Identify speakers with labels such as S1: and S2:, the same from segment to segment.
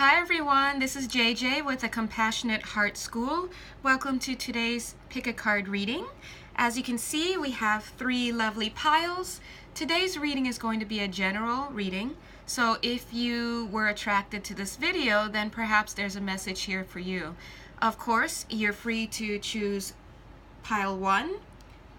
S1: Hi everyone, this is JJ with the Compassionate Heart School. Welcome to today's Pick a Card reading. As you can see, we have 3 lovely piles. Today's reading is going to be a general reading, so if you were attracted to this video, then perhaps there's a message here for you. Of course, you're free to choose pile 1,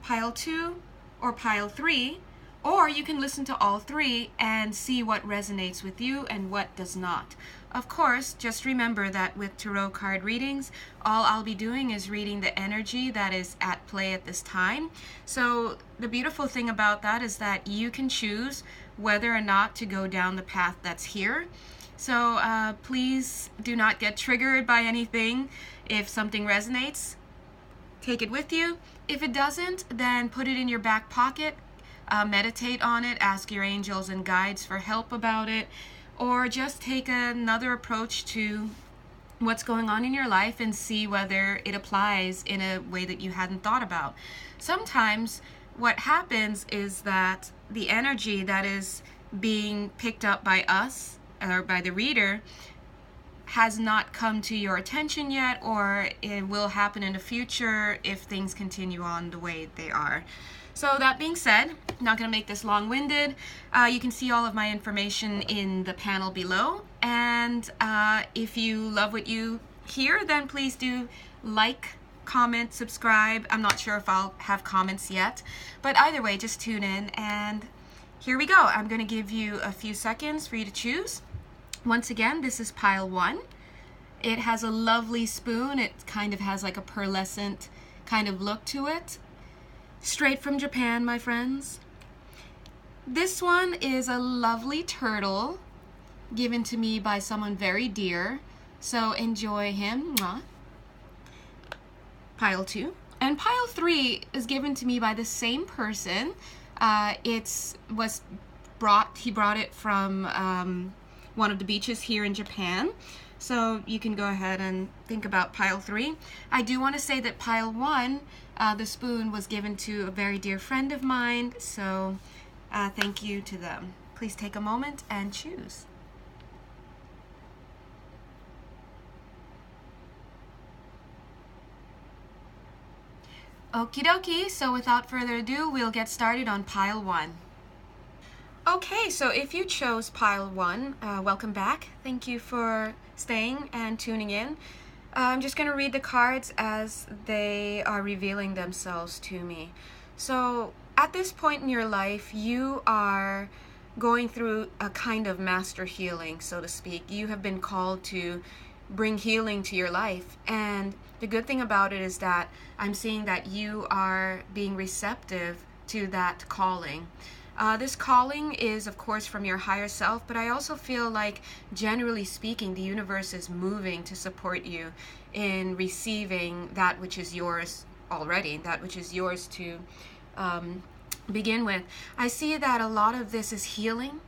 S1: pile 2, or pile 3, or you can listen to all 3 and see what resonates with you and what does not. Of course, just remember that with tarot card readings, all I'll be doing is reading the energy that is at play at this time. So the beautiful thing about that is that you can choose whether or not to go down the path that's here. So please do not get triggered by anything. If something resonates, take it with you. If it doesn't, then put it in your back pocket. Meditate on it, ask your angels and guides for help about it, or just take another approach to what's going on in your life and see whether it applies in a way that you hadn't thought about. Sometimes what happens is that the energy that is being picked up by us or by the reader has not come to your attention yet, or it will happen in the future if things continue on the way they are. So that being said, I'm not going to make this long-winded. You can see all of my information in the panel below, and if you love what you hear, then please do like, comment, subscribe. I'm not sure if I'll have comments yet, but either way, just tune in, and here we go. I'm going to give you a few seconds for you to choose. Once again, this is pile 1. It has a lovely spoon. It kind of has like a pearlescent kind of look to it. Straight from Japan, my friends. This one is a lovely turtle given to me by someone very dear. So enjoy him. Mwah. Pile 2. And pile 3 is given to me by the same person. He brought it from one of the beaches here in Japan. So you can go ahead and think about pile 3. I do want to say that pile 1, the spoon was given to a very dear friend of mine, so thank you to them. Please take a moment and choose. Okie dokie, so without further ado, we'll get started on pile 1. Okay, so if you chose pile 1, welcome back. Thank you for staying and tuning in. I'm just going to read the cards as they are revealing themselves to me. So at this point in your life, you are going through a kind of master healing, so to speak. You have been called to bring healing to your life. And the good thing about it is that I'm seeing that you are being receptive to that calling. This calling is, of course, from your higher self, but I also feel like, generally speaking, the universe is moving to support you in receiving that which is yours already, that which is yours to begin with. I see that a lot of this is healing.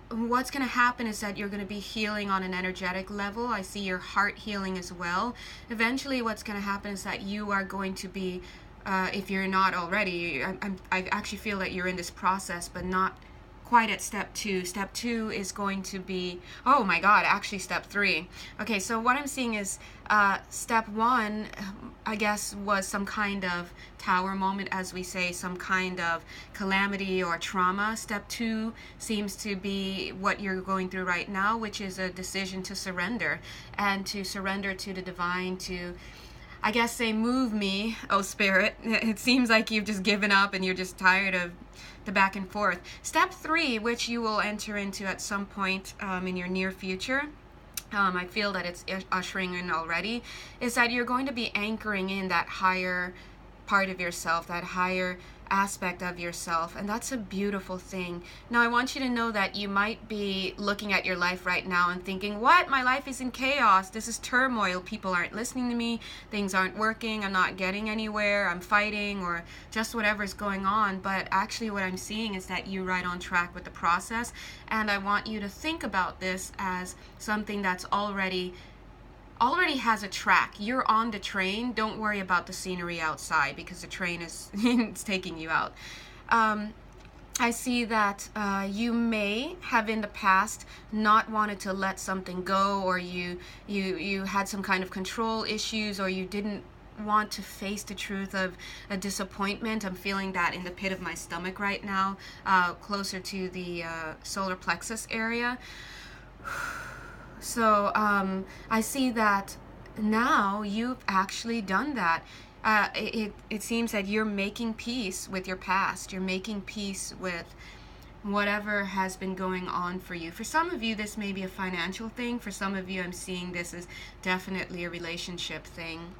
S1: What's going to happen is that you're going to be healing on an energetic level. I see your heart healing as well. Eventually, what's going to happen is that you are going to be if you're not already, I actually feel that you're in this process, but not quite at step 2. Step 2 is going to be, oh my God, actually step 3. Okay, so what I'm seeing is step 1, I guess, was some kind of tower moment, as we say, some kind of calamity or trauma. Step 2 seems to be what you're going through right now, which is a decision to surrender, and to surrender to the divine, to, I guess, say, move me, oh Spirit. It seems like you've just given up and you're just tired of the back and forth. Step 3, which you will enter into at some point in your near future, I feel that it's ushering in already, is that you're going to be anchoring in that higher part of yourself, that higher aspect of yourself, and that's a beautiful thing. Now I want you to know that you might be looking at your life right now and thinking, what, my life is in chaos, this is turmoil, people aren't listening to me, things aren't working, I'm not getting anywhere, I'm fighting, or just whatever's going on. But actually what I'm seeing is that you're right on track with the process, and I want you to think about this as something that's already has a track. You're on the train. Don't worry about the scenery outside, because the train is it's taking you out. I see that you may have in the past not wanted to let something go, or you had some kind of control issues, or you didn't want to face the truth of a disappointment. I'm feeling that in the pit of my stomach right now, closer to the solar plexus area. So I see that now you've actually done that. It seems that you're making peace with your past. You're making peace with whatever has been going on for you. For some of you, this may be a financial thing. For some of you, I'm seeing this as definitely a relationship thing.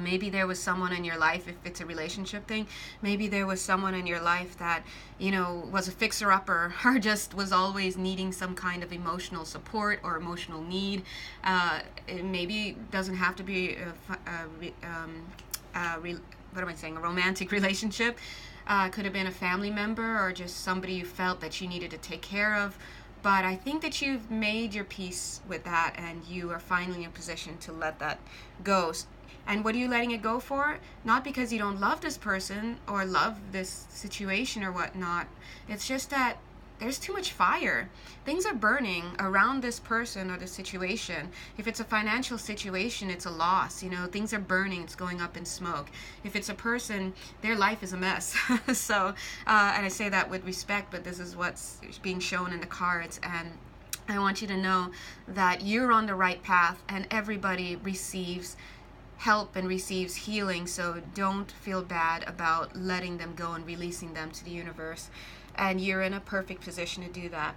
S1: Maybe there was someone in your life, if it's a relationship thing, maybe there was someone in your life that, was a fixer-upper or just was always needing some kind of emotional support or emotional need. It maybe doesn't have to be a romantic relationship. Could have been a family member or just somebody you felt that you needed to take care of. But I think that you've made your peace with that, and you are finally in a position to let that go. And what are you letting it go for? Not because you don't love this person or love this situation or whatnot. It's just that there's too much fire. Things are burning around this person or the situation. If it's a financial situation, it's a loss. Things are burning. It's going up in smoke. If it's a person, their life is a mess. So, and I say that with respect, but this is what's being shown in the cards. And I want you to know that you're on the right path, and everybody receives help and receives healing. So don't feel bad about letting them go and releasing them to the universe. And you're in a perfect position to do that.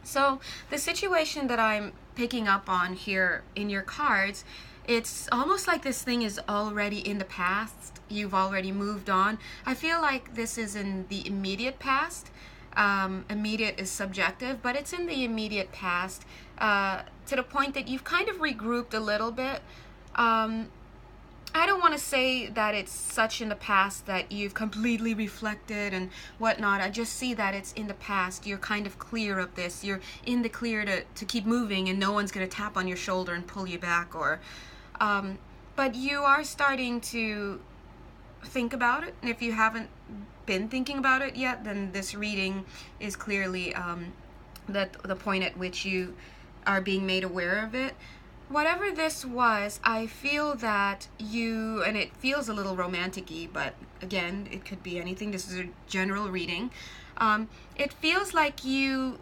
S1: So the situation that I'm picking up on here in your cards, it's almost like this thing is already in the past. You've already moved on. I feel like this is in the immediate past. Immediate is subjective, but it's in the immediate past, to the point that you've kind of regrouped a little bit. I don't want to say that it's such in the past that you've completely reflected and whatnot. I just see that it's in the past. You're kind of clear of this. You're in the clear to keep moving, and no one's going to tap on your shoulder and pull you back. But you are starting to think about it. And if you haven't been thinking about it yet, then this reading is clearly the point at which you are being made aware of it. Whatever this was, I feel that and it feels a little romantic-y, but again, it could be anything. This is a general reading. It feels like you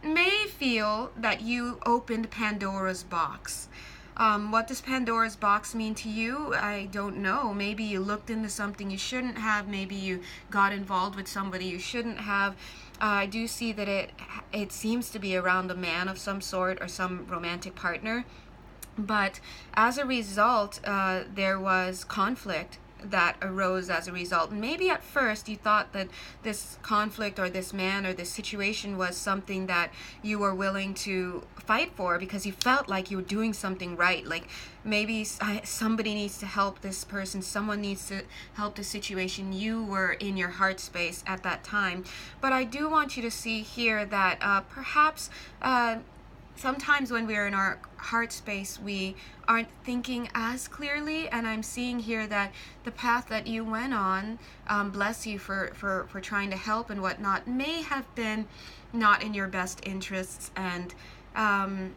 S1: may feel that you opened Pandora's box. What does Pandora's box mean to you? I don't know. Maybe you looked into something you shouldn't have. Maybe you got involved with somebody you shouldn't have. I do see that it seems to be around a man of some sort or some romantic partner. But as a result, there was conflict that arose as a result. Maybe at first you thought that this conflict or this man or this situation was something that you were willing to fight for because you felt like you were doing something right. Like maybe somebody needs to help this person, someone needs to help the situation. You were in your heart space at that time. But I do want you to see here that perhaps sometimes when we're in our heart space, we aren't thinking as clearly, and I'm seeing here that the path that you went on, bless you for trying to help and whatnot, may have been not in your best interests. And I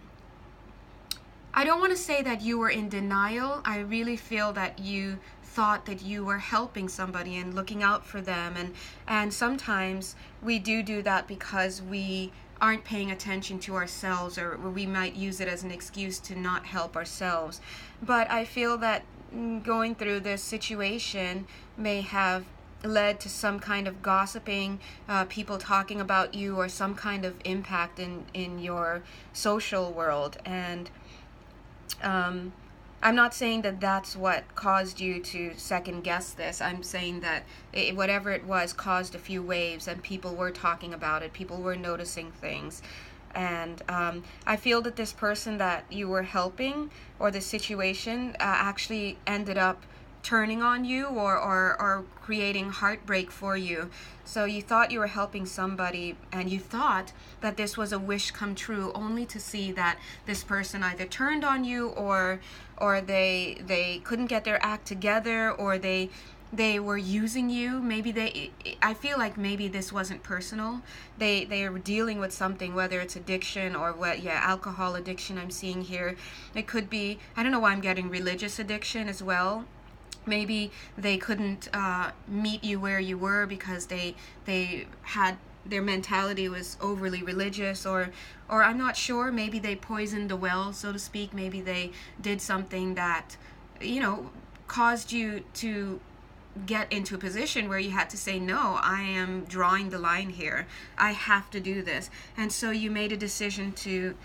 S1: don't want to say that you were in denial. I really feel that you thought that you were helping somebody and looking out for them, and sometimes we do that because we aren't paying attention to ourselves, or we might use it as an excuse to not help ourselves. But I feel that going through this situation may have led to some kind of gossiping, people talking about you, or some kind of impact in your social world. And I'm not saying that that's what caused you to second guess this. I'm saying that whatever it was caused a few waves, and people were talking about it. People were noticing things. And I feel that this person that you were helping, or the situation, actually ended up turning on you or creating heartbreak for you. So you thought you were helping somebody, and you thought that this was a wish come true, only to see that this person either turned on you, or they couldn't get their act together, or they they were using you. I feel like maybe this wasn't personal. They are dealing with something, whether it's addiction or alcohol addiction I'm seeing here. It could be, I don't know why I'm getting religious addiction as well. Maybe they couldn't meet you where you were because they had, their mentality was overly religious, or I'm not sure, maybe they poisoned the well, so to speak. Maybe they did something that, caused you to get into a position where you had to say, no, I am drawing the line here. I have to do this. And so you made a decision to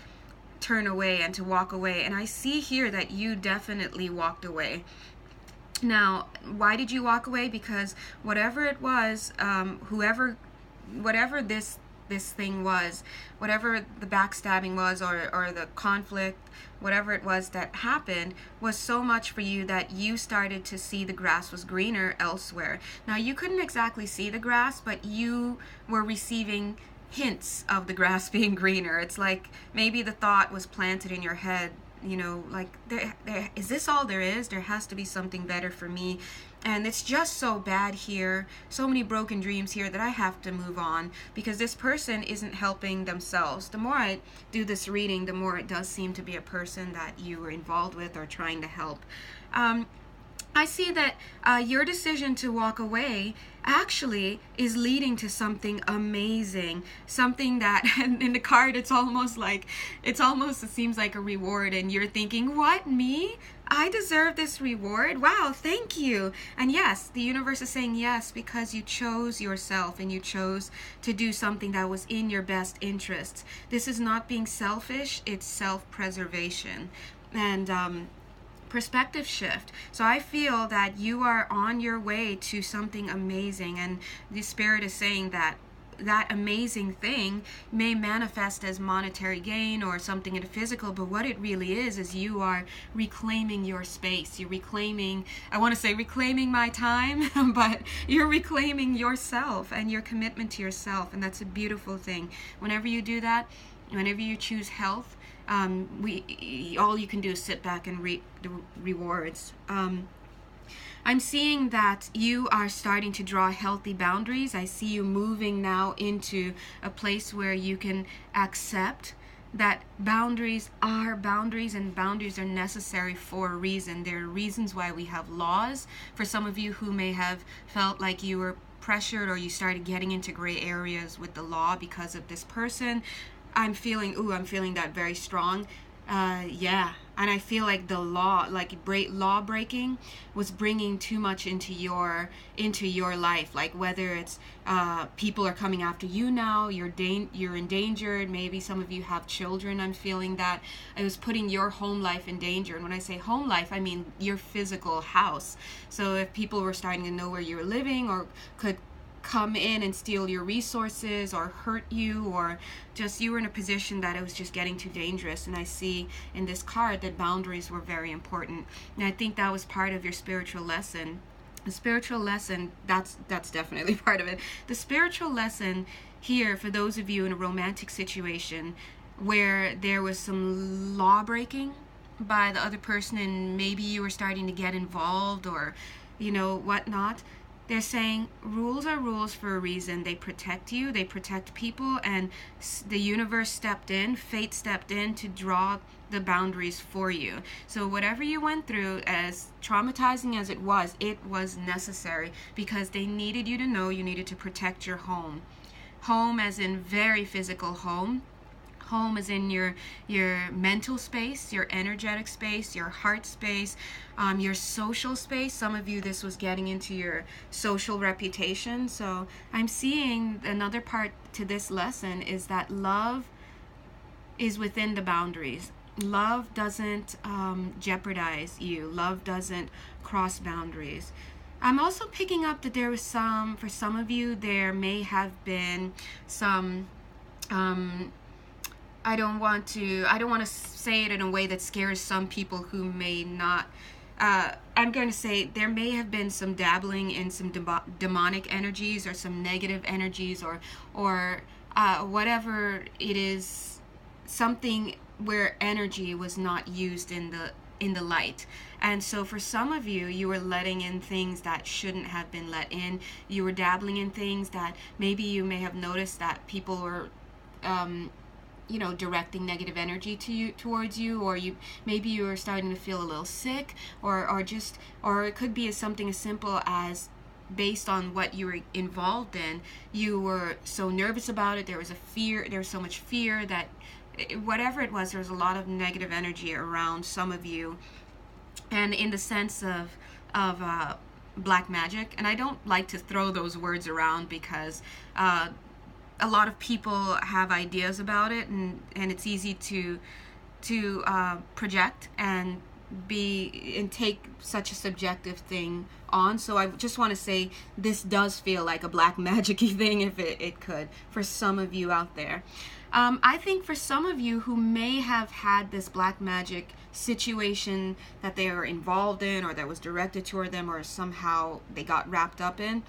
S1: turn away and to walk away. And I see here that you definitely walked away. Now, why did you walk away? Because whatever it was, whatever this thing was, whatever the backstabbing was, or the conflict, whatever it was that happened, was so much for you that you started to see the grass was greener elsewhere. Now, you couldn't exactly see the grass, but you were receiving hints of the grass being greener. It's like maybe the thought was planted in your head, like, is this all there is? There has to be something better for me. And it's just so bad here, so many broken dreams here, that I have to move on, because this person isn't helping themselves. The more I do this reading, the more it does seem to be a person that you were involved with or trying to help. I see that your decision to walk away actually is leading to something amazing, something that, and in the card it seems like a reward, and you're thinking, what, me? I deserve this reward? Wow, thank you. And yes, the universe is saying yes, because you chose yourself and you chose to do something that was in your best interests. This is not being selfish, it's self-preservation. And perspective shift. So I feel that you are on your way to something amazing, and the spirit is saying that that amazing thing may manifest as monetary gain or something in the physical, but what it really is you are reclaiming your space. You're reclaiming, I want to say reclaiming my time, but you're reclaiming yourself and your commitment to yourself, and that's a beautiful thing. Whenever you do that, whenever you choose health, all you can do is sit back and reap the rewards. I'm seeing that you are starting to draw healthy boundaries. I see you moving now into a place where you can accept that boundaries are boundaries, and boundaries are necessary for a reason. There are reasons why we have laws. For some of you who may have felt like you were pressured, or you started getting into gray areas with the law because of this person, I'm feeling that very strong. And I feel like the law, law breaking, was bringing too much into your life. Like whether it's people are coming after you now, you're endangered. Maybe some of you have children. I'm feeling that it was putting your home life in danger. And when I say home life, I mean your physical house. So if people were starting to know where you were living, or could come in and steal your resources or hurt you, or just you were in a position that it was just getting too dangerous. And I see in this card that boundaries were very important, and I think that was part of your spiritual lesson. The spiritual lesson, that's definitely part of it. The spiritual lesson here, for those of you in a romantic situation where there was some law breaking by the other person, and maybe you were starting to get involved, or whatnot, they're saying rules are rules for a reason. They protect you, they protect people, and the universe stepped in, fate stepped in to draw the boundaries for you. So whatever you went through, as traumatizing as it was necessary, because they needed you to know you needed to protect your home. Home as in very physical home. Home is in your mental space, your energetic space, your heart space, your social space. Some of you, this was getting into your social reputation. So I'm seeing another part to this lesson is that love is within the boundaries. Love doesn't jeopardize you. Love doesn't cross boundaries. I'm also picking up that there was for some of you, there may have been some I don't want to say it in a way that scares some people who may not. I'm going to say there may have been some dabbling in some demonic energies, or some negative energies, or whatever it is, something where energy was not used in the in the light. And so for some of you, you were letting in things that shouldn't have been let in. You were dabbling in things that maybe you may have noticed that people were directing negative energy towards you, or maybe you were starting to feel a little sick, or it could be something as simple as, based on what you were involved in, you were so nervous about it. There was so much fear that whatever it was, there was a lot of negative energy around some of you, and in the sense of black magic. And I don't like to throw those words around because a lot of people have ideas about it, and it's easy to project and take such a subjective thing on. So I just want to say this does feel like a black magic-y thing, if it could, for some of you out there. I think for some of you who may have had this black magic situation that they were involved in, or that was directed toward them, or somehow they got wrapped up in,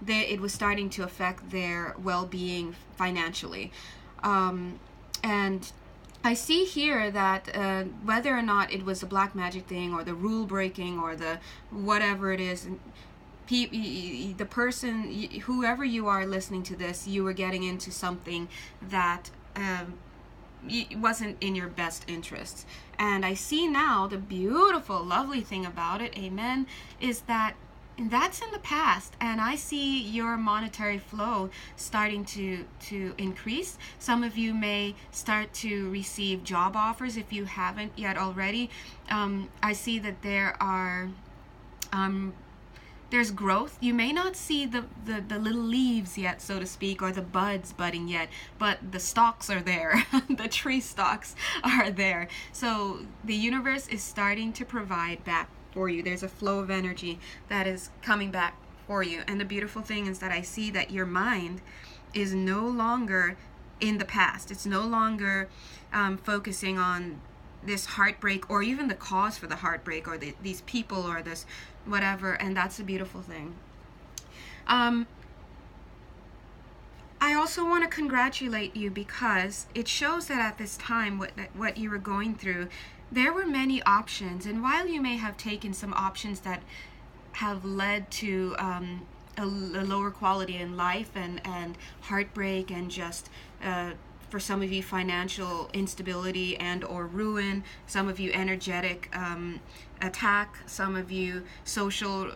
S1: it was starting to affect their well-being financially. And I see here that whether or not it was a black magic thing, or the rule breaking, or the whatever it is, the person, whoever you are listening to this, you were getting into something that wasn't in your best interests. And I see now the beautiful, lovely thing about it, amen, is that that's in the past, and I see your monetary flow starting to increase. Some of you may start to receive job offers if you haven't yet already. I see that there's growth. You may not see the little leaves yet, so to speak, or the buds budding yet, but the stalks are there. The tree stalks are there. So the universe is starting to provide back for you. There's a flow of energy that is coming back for you. And the beautiful thing is that I see that your mind is no longer in the past. It's no longer focusing on this heartbreak, or even the cause for the heartbreak, or these people, or this whatever. And that's a beautiful thing. I also want to congratulate you, because it shows that at this time, what you were going through, there were many options. And while you may have taken some options that have led to a lower quality in life, and heartbreak, and just for some of you financial instability and or ruin, some of you energetic attack, some of you social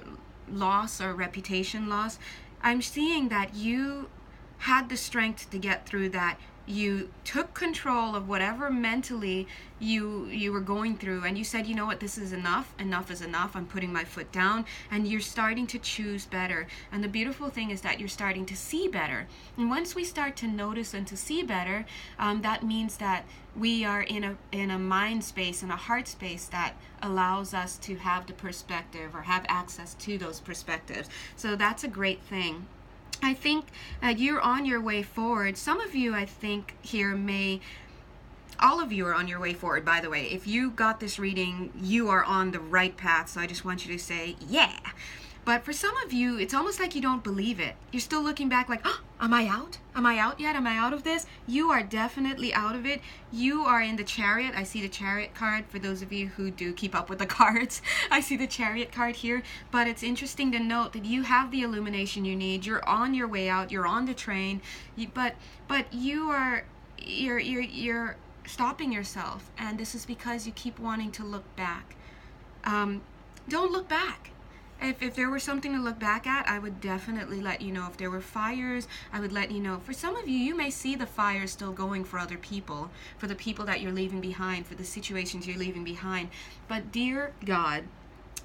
S1: loss or reputation loss, I'm seeing that you had the strength to get through that. You took control of whatever mentally you were going through, and you said, you know what, this is enough is enough, I'm putting my foot down, and you're starting to choose better. And the beautiful thing is that you're starting to see better. And once we start to notice and to see better, that means that we are in a mind space and a heart space that allows us to have the perspective, or have access to those perspectives. So that's a great thing. I think you're on your way forward. Some of you, I think, here all of you are on your way forward, by the way. If you got this reading, you are on the right path. So I just want you to say, yeah. But for some of you, it's almost like you don't believe it. You're still looking back like, oh, am I out? Am I out yet? Am I out of this? You are definitely out of it. You are in the Chariot. I see the Chariot card for those of you who do keep up with the cards. I see the Chariot card here. But it's interesting to note that you have the illumination you need. You're on your way out. You're on the train. But you're stopping yourself. And this is because you keep wanting to look back. Don't look back. If there were something to look back at, I would definitely let you know. If there were fires, I would let you know. For some of you, you may see the fire still going for other people, for the people that you're leaving behind, for the situations you're leaving behind. But dear God,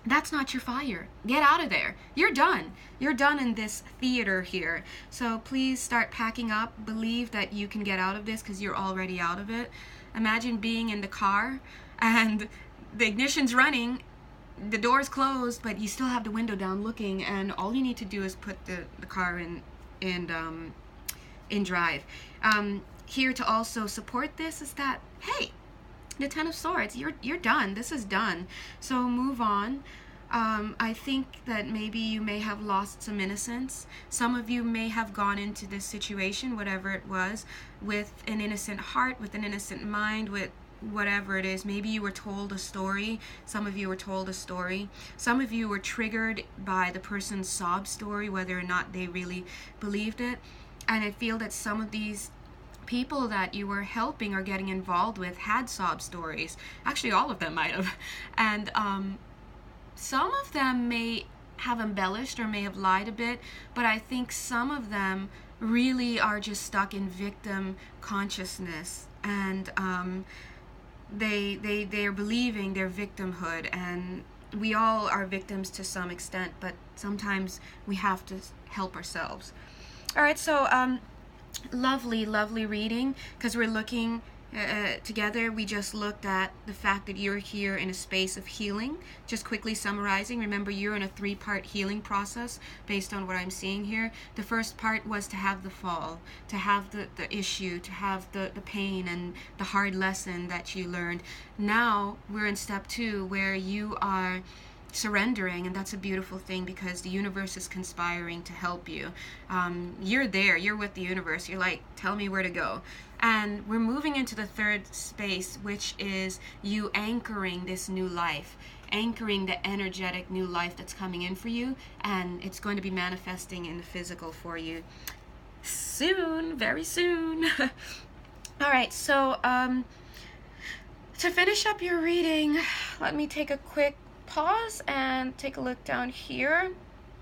S1: that's not your fire. Get out of there. You're done. You're done in this theater here. So please start packing up. Believe that you can get out of this, because you're already out of it. Imagine being in the car and the ignition's running, the door's closed, but you still have the window down looking, and all you need to do is put the car in drive. Here to also support this is that, hey, the Ten of Swords, you're done. This is done. So move on. I think that maybe you may have lost some innocence. Some of you may have gone into this situation, whatever it was, with an innocent heart, with an innocent mind, with whatever it is. Maybe you were told a story. Some of you were told a story. Some of you were triggered by the person's sob story, whether or not they really believed it. And I feel that some of these people that you were helping or getting involved with had sob stories. Actually, all of them might have. And some of them may have embellished or may have lied a bit, but I think some of them really are just stuck in victim consciousness, and they're believing their victimhood, and we all are victims to some extent, but sometimes we have to help ourselves. All right, so lovely reading, because we're looking together. We just looked at the fact that you're here in a space of healing. Just quickly summarizing, remember you're in a 3-part healing process based on what I'm seeing here. The first part was to have the fall, to have the issue, to have the pain and the hard lesson that you learned. Now we're in step 2, where you are surrendering, and that's a beautiful thing, because the universe is conspiring to help you. You're there, you're with the universe, you're like, tell me where to go. And we're moving into the 3rd space, which is you anchoring this new life, anchoring the energetic new life that's coming in for you, and it's going to be manifesting in the physical for you soon, very soon. All right, so to finish up your reading, let me take a quick pause and take a look down here.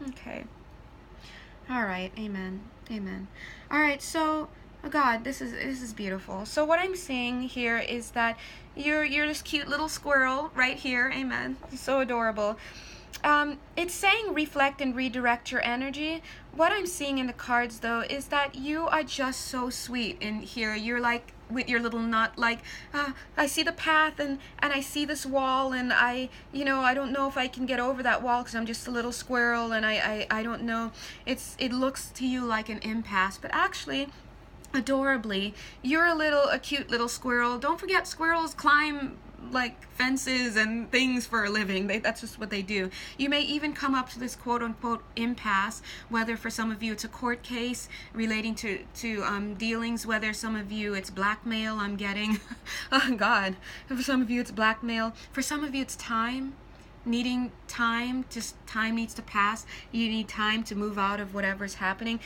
S1: Okay. All right. Amen. All right. So, oh God, this is beautiful. So what I'm seeing here is that you're this cute little squirrel right here. Amen. So adorable. It's saying reflect and redirect your energy. What I'm seeing in the cards, though, is that you are just so sweet in here. You're like, with your little nut, like, I see the path, and I see this wall, and I don't know if I can get over that wall because I'm just a little squirrel, and I don't know. It looks to you like an impasse, but actually, adorably, you're a cute little squirrel. Don't forget, squirrels climb like fences and things for a living. That's just what they do. You may even come up to this quote-unquote impasse, whether for some of you it's a court case relating to dealings, whether some of you it's blackmail I'm getting. Oh God. For some of you it's blackmail. For some of you it's time. Needing time, just time needs to pass. You need time to move out of whatever's happening.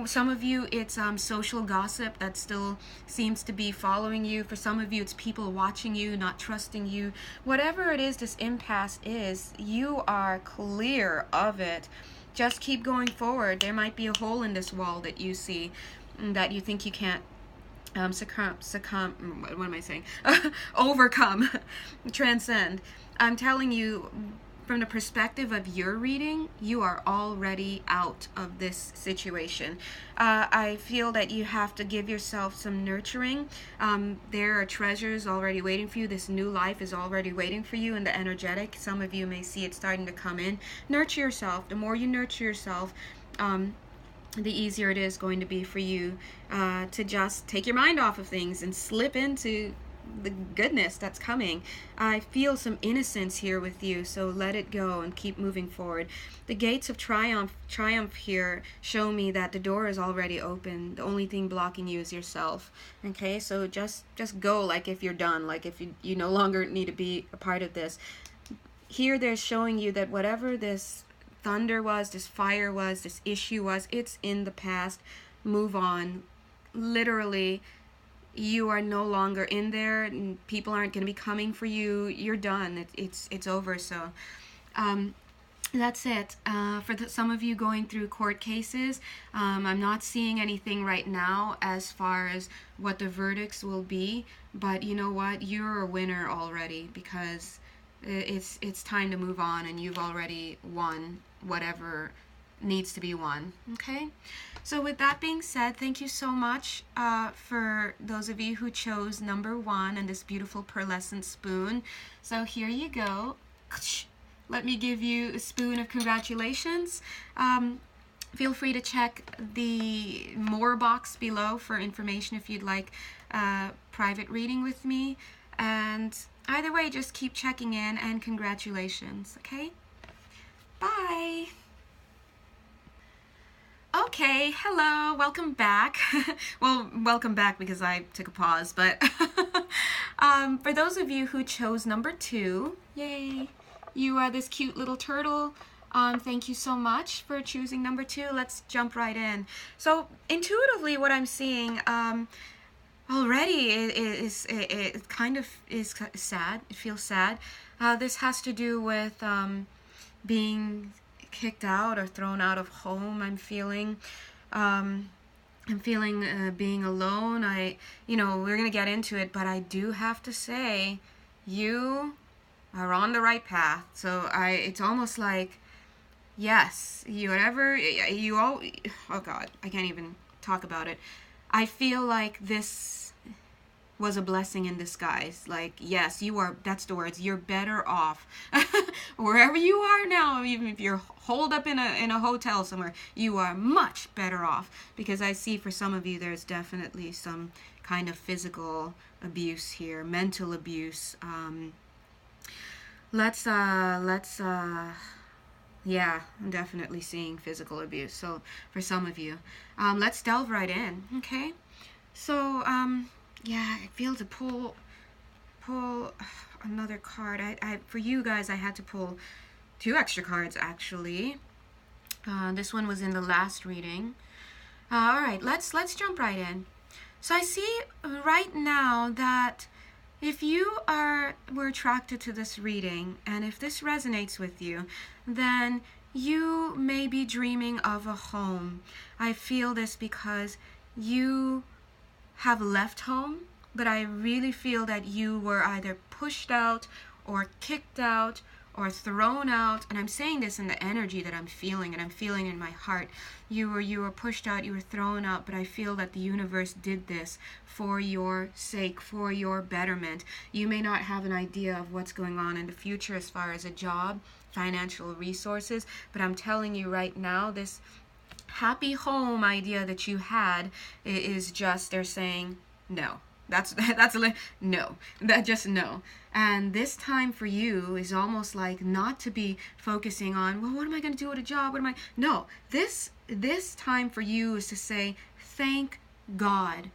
S1: Some of you, it's social gossip that still seems to be following you. For some of you, it's people watching you, not trusting you. Whatever it is this impasse is, you are clear of it. Just keep going forward. There might be a hole in this wall that you see, that you think you can't overcome, transcend. I'm telling you, from the perspective of your reading, you are already out of this situation. I feel that you have to give yourself some nurturing. There are treasures already waiting for you. This new life is already waiting for you in the energetic. Some of you may see it starting to come in. Nurture yourself. The more you nurture yourself, the easier it is going to be for you to just take your mind off of things and slip into the goodness that's coming. I feel some innocence here with you, so let it go and keep moving forward. The gates of triumph here show me that the door is already open. The only thing blocking you is yourself. Okay, so just go, like if you're done, like if you no longer need to be a part of this. Here they're showing you that whatever this thunder was, this fire was, this issue was, it's in the past. Move on. Literally, you are no longer in there, and people aren't going to be coming for you. You're done. It's over. So that's it. For some of you going through court cases, I'm not seeing anything right now as far as what the verdicts will be, but you know what? You're a winner already, because it's time to move on, and you've already won whatever needs to be won. Okay, so with that being said, thank you so much for those of you who chose number 1 and this beautiful pearlescent spoon. So here you go. Let me give you a spoon of congratulations. Feel free to check the more box below for information if you'd like private reading with me, and either way, just keep checking in, and congratulations. Okay, bye. Okay, hello, welcome back. Well, welcome back because I took a pause, but For those of you who chose number 2, yay, you are this cute little turtle. Thank you so much for choosing number 2. Let's jump right in. So intuitively, what I'm seeing already it kind of is sad. It feels sad. This has to do with being kicked out or thrown out of home. I'm feeling being alone. We're gonna get into it, but I do have to say, you are on the right path. So it's almost like, yes, oh God, I can't even talk about it. I feel like this was a blessing in disguise. Like, yes, that's the words, you're better off. Wherever you are now, even if you're holed up in a hotel somewhere, you are much better off. Because I see for some of you, there's definitely some kind of physical abuse here, mental abuse. Yeah, I'm definitely seeing physical abuse. So for some of you, let's delve right in, okay? So, yeah, I feel to pull another card. For you guys, I had to pull 2 extra cards, actually. This one was in the last reading. All right, let's jump right in. So I see right now that if you were attracted to this reading, and if this resonates with you, then you may be dreaming of a home. I feel this because you have left home, but I really feel that you were either pushed out or kicked out or thrown out, and I'm saying this in the energy that I'm feeling, and I'm feeling in my heart. You were pushed out, you were thrown out, but I feel that the universe did this for your sake, for your betterment. You may not have an idea of what's going on in the future as far as a job, financial resources, but I'm telling you right now, this happy home idea that you had is just, they're saying no. No. And this time for you is almost like not to be focusing on, well, what am I going to do with a job? No, this time for you is to say, thank God.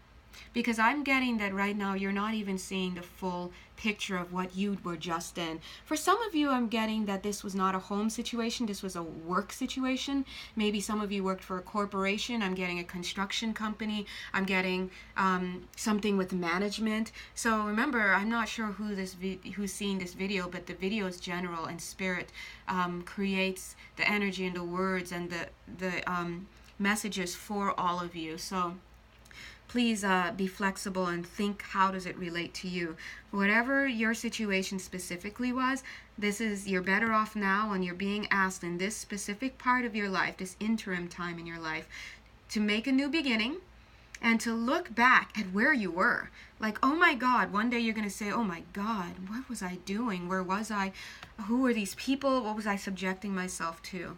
S1: Because I'm getting that right now you're not even seeing the full picture of what you were just in. For some of you, I'm getting that this was not a home situation, this was a work situation. Maybe some of you worked for a corporation. I'm getting a construction company. I'm getting something with management. So remember, I'm not sure who's seeing this video, but the video is general, and spirit creates the energy and the words and the messages for all of you. So please be flexible and think, how does it relate to you? Whatever your situation specifically was, you're better off now, and you're being asked in this specific part of your life, this interim time in your life, to make a new beginning and to look back at where you were. Like, oh my God, one day you're going to say, oh my God, what was I doing? Where was I? Who were these people? What was I subjecting myself to?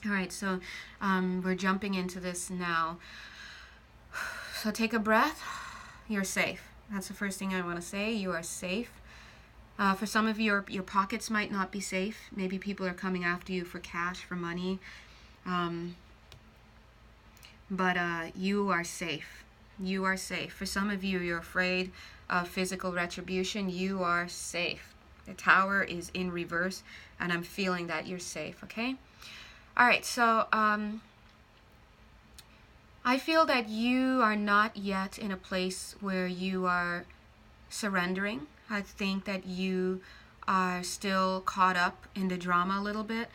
S1: All right, so we're jumping into this now. So take a breath. You're safe. That's the first thing I want to say. You are safe. For some of you, your pockets might not be safe. Maybe people are coming after you for cash, for money. But you are safe. You are safe. For some of you, you're afraid of physical retribution. You are safe. The tower is in reverse, and I'm feeling that you're safe, okay? All right, so I feel that you are not yet in a place where you are surrendering. I think that you are still caught up in the drama a little bit.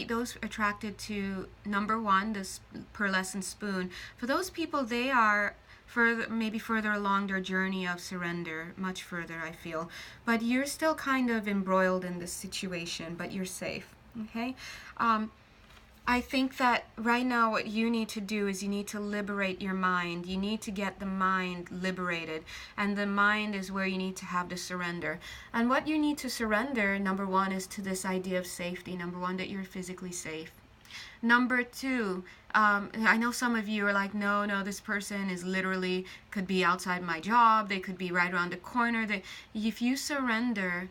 S1: Those attracted to number 1, this pearlescent spoon, for those people, they are maybe further along their journey of surrender, much further, I feel. But you're still kind of embroiled in this situation, but you're safe, okay? I think that right now what you need to do is you need to liberate your mind. You need to get the mind liberated. And the mind is where you need to have the surrender. And what you need to surrender, number 1, is to this idea of safety. Number 1, that you're physically safe. Number 2, I know some of you are like, no, this person is literally, could be outside my job. They could be right around the corner. If you surrender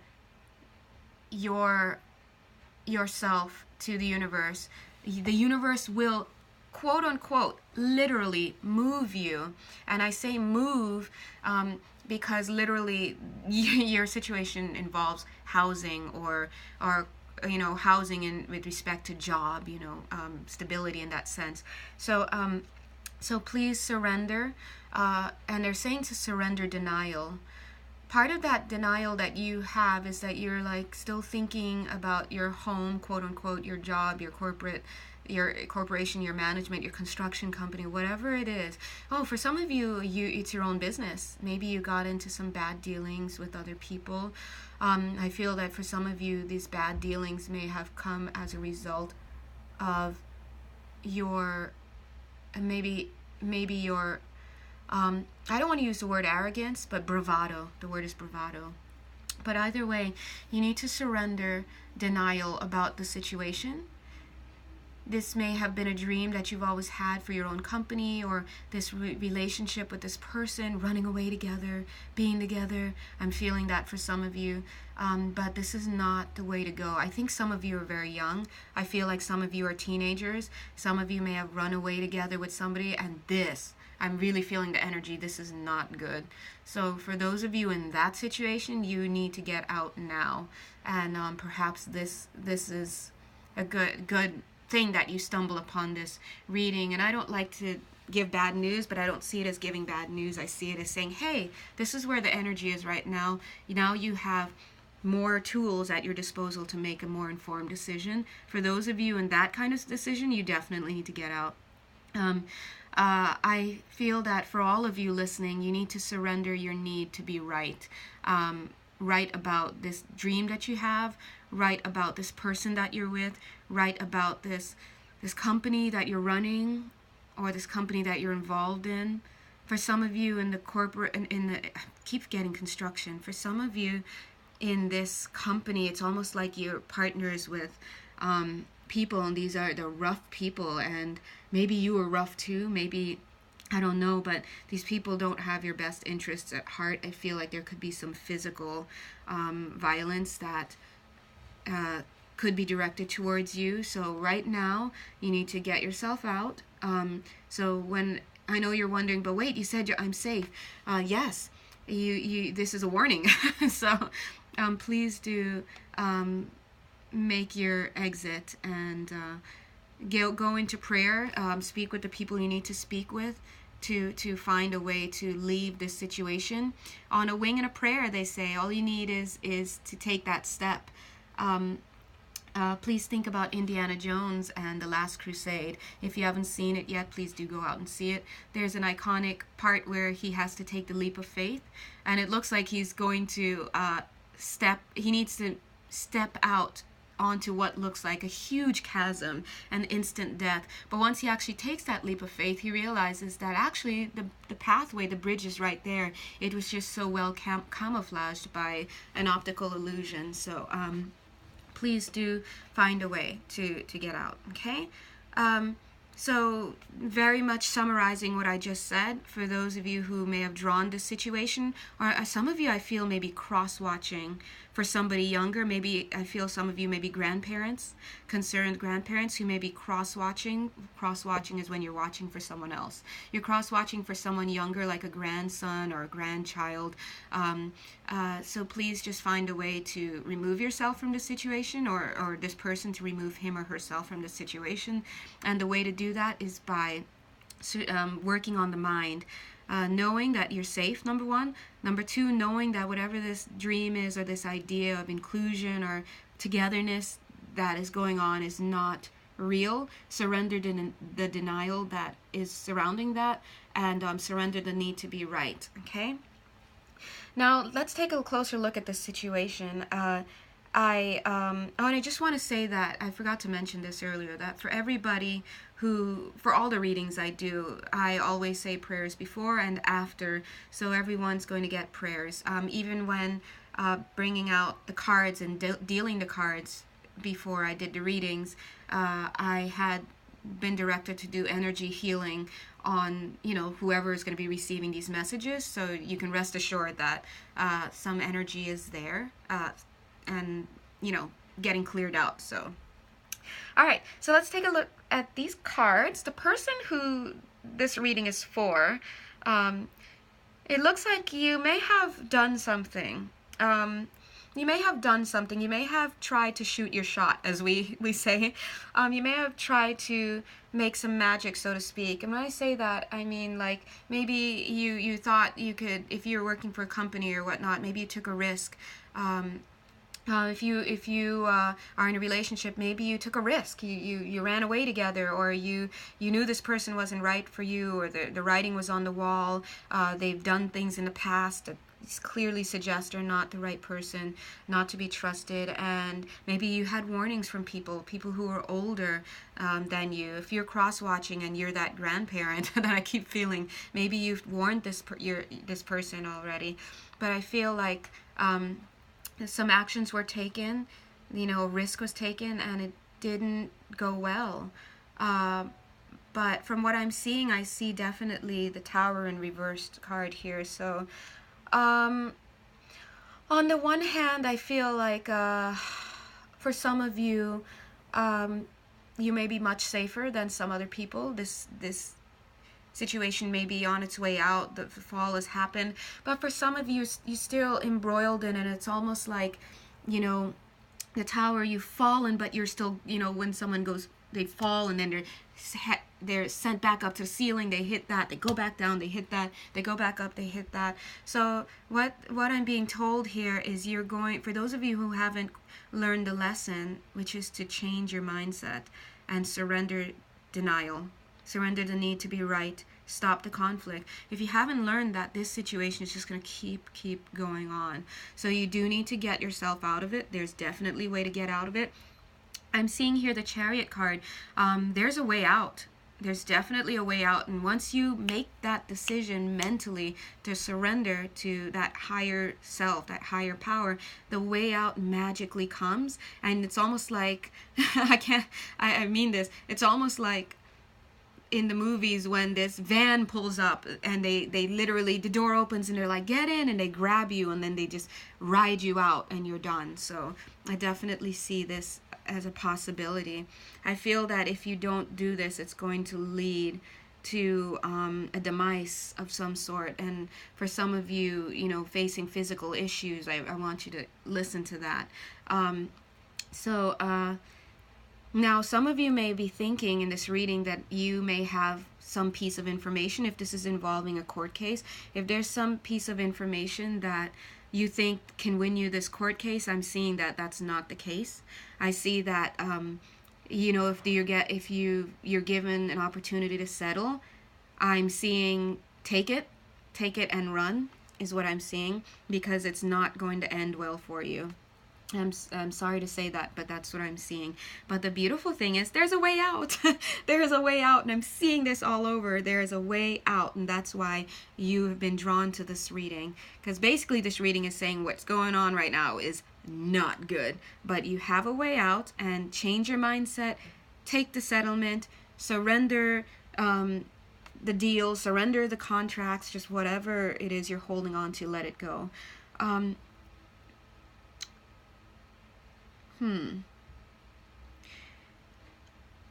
S1: yourself to the universe will, quote unquote, literally move you. And I say move because literally your situation involves housing or housing with respect to job, stability in that sense. So please surrender. And they're saying to surrender denial. Part of that denial that you have is that you're like still thinking about your home, quote unquote, your job, your corporation, your management, your construction company, whatever it is. Oh, for some of you, it's your own business. Maybe you got into some bad dealings with other people. I feel that for some of you, these bad dealings may have come as a result of your maybe your I don't want to use the word arrogance, but bravado. The word is bravado. But either way, you need to surrender denial about the situation. This may have been a dream that you've always had for your own company, or this relationship with this person, running away together, being together. I'm feeling that for some of you. But this is not the way to go. I think some of you are very young. I feel like some of you are teenagers. Some of you may have run away together with somebody, and I'm really feeling the energy. This is not good. So for those of you in that situation, you need to get out now. And perhaps this is a good thing that you stumble upon this reading. And I don't like to give bad news, but I don't see it as giving bad news. I see it as saying, hey, this is where the energy is right now. Now you have more tools at your disposal to make a more informed decision. For those of you in that kind of decision, you definitely need to get out. I feel that for all of you listening, you need to surrender your need to be right. Right about this dream that you have, right about this person that you're with, right about this company that you're running, or this company that you're involved in. For some of you in the corporate, I keep getting construction. For some of you in this company, it's almost like you're partners with people, and these are the rough people, and maybe you were rough too, maybe, I don't know, but these people don't have your best interests at heart. I feel like there could be some physical violence that could be directed towards you. So right now, you need to get yourself out. So when, I know you're wondering, but wait, you said I'm safe. Yes, this is a warning. So please do make your exit and go into prayer. Speak with the people you need to speak with to find a way to leave this situation. On a wing and a prayer, they say, all you need is to take that step. Please think about Indiana Jones and The Last Crusade. If you haven't seen it yet, please do go out and see it. There's an iconic part where he has to take the leap of faith, and it looks like he's going to he needs to step out onto what looks like a huge chasm and instant death. But once he actually takes that leap of faith, he realizes that actually the pathway, the bridge is right there. It was just so well camouflaged by an optical illusion. So please do find a way to get out, okay? So very much summarizing what I just said, for those of you who may have drawn this situation, or some of you I feel maybe cross-watching for somebody younger. Maybe I feel some of you may be grandparents, concerned grandparents who may be cross-watching. Cross-watching is when you're watching for someone else. You're cross-watching for someone younger, like a grandson or a grandchild. So please just find a way to remove yourself from the situation, or this person to remove him or herself from the situation. And the way to do that is by working on the mind. Knowing that you're safe, number one. Number two, knowing that whatever this dream is, or this idea of inclusion or togetherness that is going on is not real. Surrender the denial that is surrounding that, and surrender the need to be right, okay? Now, let's take a closer look at this situation. And I just want to say that I forgot to mention this earlier, that for everybody for all the readings I do, I always say prayers before and after, so everyone's going to get prayers. Even when bringing out the cards and dealing the cards before I did the readings, I had been directed to do energy healing on, whoever is going to be receiving these messages, so you can rest assured that some energy is there, and, getting cleared out, so. All right, so let's take a look at these cards. The person who this reading is for It looks like you may have done something. You may have done something. You may have tried to shoot your shot, as we say. You may have tried to make some magic, so to speak. And when I say that, I mean like maybe you thought you could, if you're working for a company or whatnot, maybe you took a risk. If you are in a relationship, maybe you took a risk. You ran away together, or you knew this person wasn't right for you, or the writing was on the wall. They've done things in the past that clearly suggest they're not the right person, not to be trusted, and maybe you had warnings from people who are older than you. If you're cross-watching and you're that grandparent that I keep feeling, maybe you've warned this person already. But I feel like some actions were taken, a risk was taken, and it didn't go well. But from what I'm seeing, I see definitely the Tower in reversed card here. So on the one hand, I feel like for some of you, you may be much safer than some other people. This situation may be on its way out, the fall has happened, but for some of you, you're still embroiled in it. It's almost like, the Tower, you've fallen, but you're still, when someone goes, they fall, and then they're sent back up to the ceiling, they hit that, they go back down, they hit that, they go back up, they hit that. So what I'm being told here is you're going, for those of you who haven't learned the lesson, which is to change your mindset and surrender denial, surrender the need to be right, stop the conflict. If you haven't learned that, this situation is just going to keep going on. So you do need to get yourself out of it. There's definitely a way to get out of it. I'm seeing here the Chariot card. There's a way out. There's definitely a way out. And once you make that decision mentally to surrender to that higher self, that higher power, the way out magically comes. And it's almost like, I mean this, it's almost like in the movies when this van pulls up and they literally, the door opens and they're like, get in, and they grab you and then they just ride you out and you're done. So I definitely see this as a possibility. I feel that if you don't do this, it's going to lead to a demise of some sort. And for some of you, facing physical issues, I want you to listen to that. Now, some of you may be thinking in this reading that you may have some piece of information, if this is involving a court case. If there's some piece of information that you think can win you this court case, I'm seeing that that's not the case. I see that, if you're given an opportunity to settle, I'm seeing take it and run is what I'm seeing, because it's not going to end well for you. I'm sorry to say that, but that's what I'm seeing. But the beautiful thing is there's a way out. There is a way out, and I'm seeing this all over. There is a way out, and that's why you have been drawn to this reading. Because basically this reading is saying what's going on right now is not good. But you have a way out, and change your mindset, take the settlement, surrender the deal, surrender the contracts, just whatever it is you're holding on to, let it go.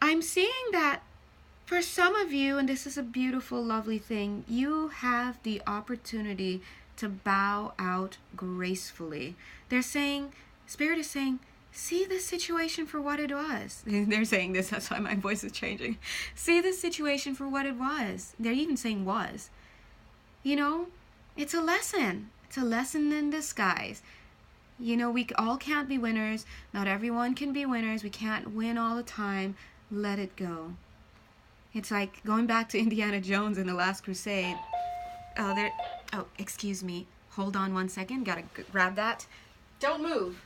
S1: I'm seeing that for some of you, and this is a beautiful, lovely thing, you have the opportunity to bow out gracefully. They're saying, Spirit is saying, see this situation for what it was. They're saying this, that's why my voice is changing. See this situation for what it was. They're even saying was. It's a lesson. It's a lesson in disguise. We all can't be winners. Not everyone can be winners. We can't win all the time. Let it go. It's like going back to Indiana Jones in The Last Crusade. Oh, excuse me. Hold on one second. Gotta grab that. Don't move.